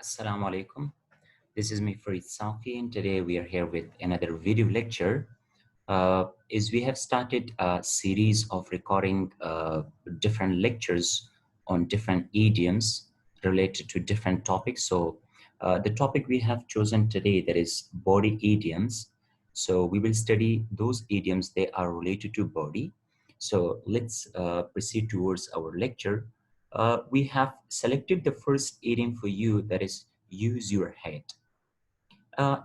Assalamu alaikum. This is me, Farid Safi, and today we are here with another video lecture. Is we have started a series of recording different lectures on different idioms related to different topics. So the topic we have chosen today, that is body idioms. So we will study those idioms they are related to body. So let's proceed towards our lecture. We have selected the first idiom for you, that is use your head. Uh,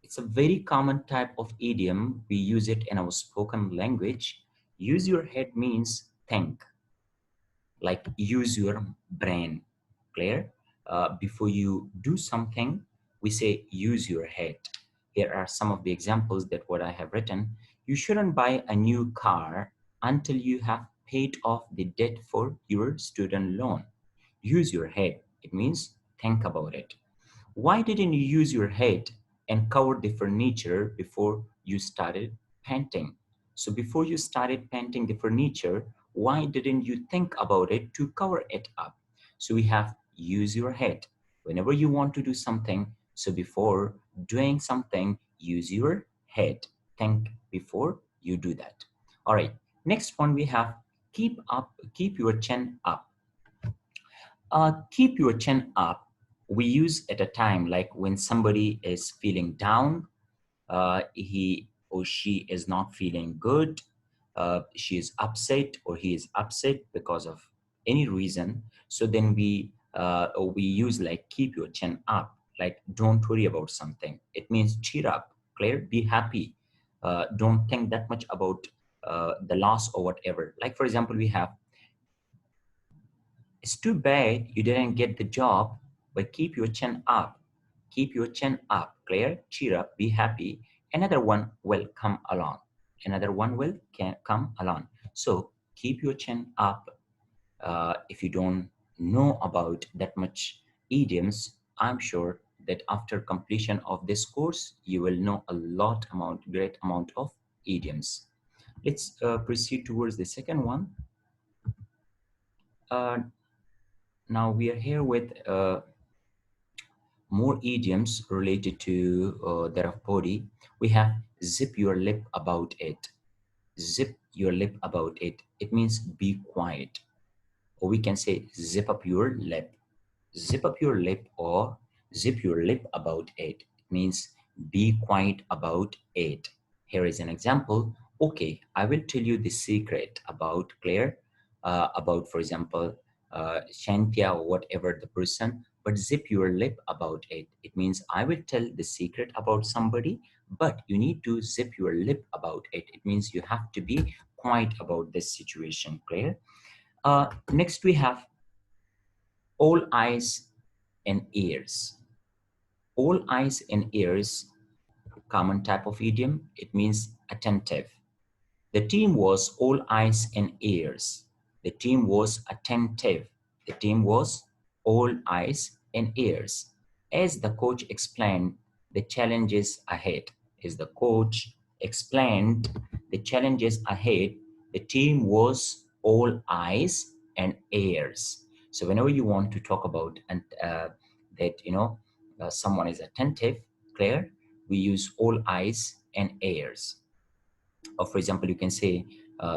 it's a very common type of idiom. We use it in our spoken language. Use your head means think, like use your brain. Clear? Before you do something, we say use your head. Here are some of the examples that what I have written. You shouldn't buy a new car until you have paid off the debt for your student loan. Use your head. It means think about it. Why didn't you use your head and cover the furniture before you started painting? So before you started painting the furniture, why didn't you think about it to cover it up? So we have use your head. Whenever you want to do something, so before doing something, use your head. Think before you do that. All right. Next one we have keep your chin up. Keep your chin up. We use at a time like when somebody is feeling down, he or she is not feeling good, she is upset or he is upset because of any reason. So then we use like keep your chin up, like don't worry about something. It means cheer up, clear, be happy. Don't think that much about the loss or whatever. Like for example, we have it's too bad you didn't get the job, but keep your chin up. Keep your chin up. Clear? Cheer up. Be happy. Another one will come along. Another one will come along. So keep your chin up. If you don't know about that much idioms, I'm sure that after completion of this course, you will know a great amount of idioms. Let's proceed towards the second one. Uh, Now we are here with more idioms related to their body. We have zip your lip about it. Zip your lip about it. It means be quiet. Or we can say zip up your lip. Zip up your lip or zip your lip about it. It means be quiet about it. Here is an example. Okay, I will tell you the secret about Claire, about, for example, Cynthia or whatever the person, but zip your lip about it. It means I will tell the secret about somebody, but you need to zip your lip about it. It means you have to be quiet about this situation, Claire. Next, we have all eyes and ears. All eyes and ears, common type of idiom. It means attentive. The team was all eyes and ears. The team was attentive. The team was all eyes and ears. As the coach explained the challenges ahead, as the coach explained the challenges ahead, the team was all eyes and ears. So whenever you want to talk about that, someone is attentive, clear, we use all eyes and ears. Or for example, you can say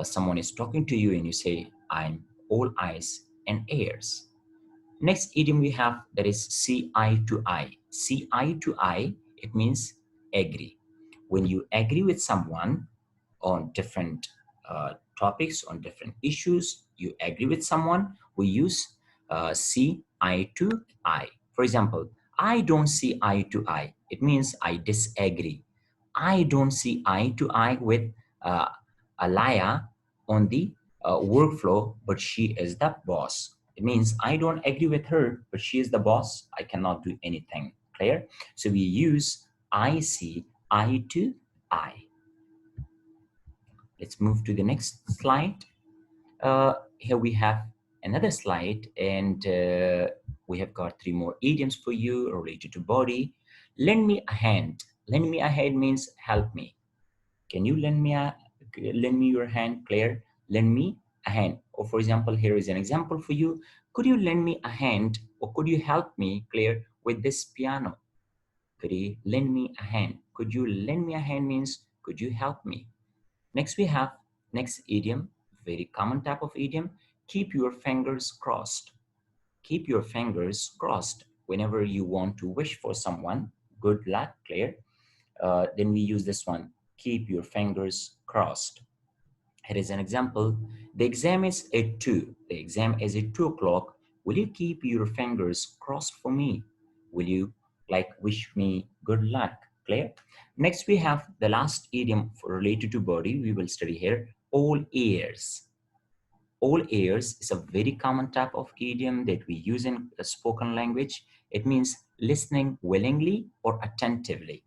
someone is talking to you and you say, I'm all eyes and ears. Next idiom we have, that is see eye to eye. See eye to eye, it means agree. When you agree with someone on different topics, on different issues, you agree with someone, we use see eye to eye. For example, I don't see eye to eye. It means I disagree. I don't see eye to eye with uh, Alaya on the workflow, but she is the boss. It means I don't agree with her, but she is the boss. I cannot do anything. Clear? So we use I see eye to eye. Let's move to the next slide. Here we have another slide, and we have got three more idioms for you related to body. Lend me a hand. Lend me a hand means help me. Can you lend me your hand, Claire? Lend me a hand. Or for example, here is an example for you. Could you lend me a hand, or could you help me, Claire, with this piano? Could you lend me a hand? Could you lend me a hand means could you help me? Next we have next idiom, very common type of idiom, keep your fingers crossed. Keep your fingers crossed whenever you want to wish for someone good luck, clear. Then we use this one, keep your fingers crossed. Here is an example. The exam is at 2. The exam is at 2 o'clock. Will you keep your fingers crossed for me? Will you wish me good luck? Clear? Next, we have the last idiom related to body. We will study here all ears. All ears is a very common type of idiom that we use in the spoken language. It means listening willingly or attentively.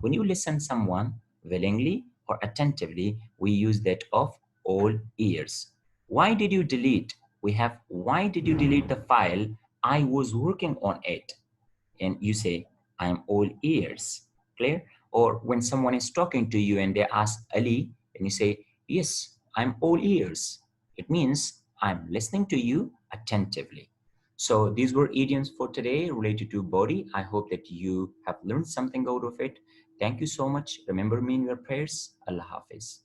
When you listen someone willingly or attentively, we use that of all ears. Why did you delete? We have why did you delete the file? I was working on it. And you say, I am all ears. Clear? Or when someone is talking to you and they ask Ali, and you say, yes, I'm all ears. It means I'm listening to you attentively. So these were idioms for today related to body. I hope that you have learned something out of it. Thank you so much. Remember me in your prayers. Allah Hafiz.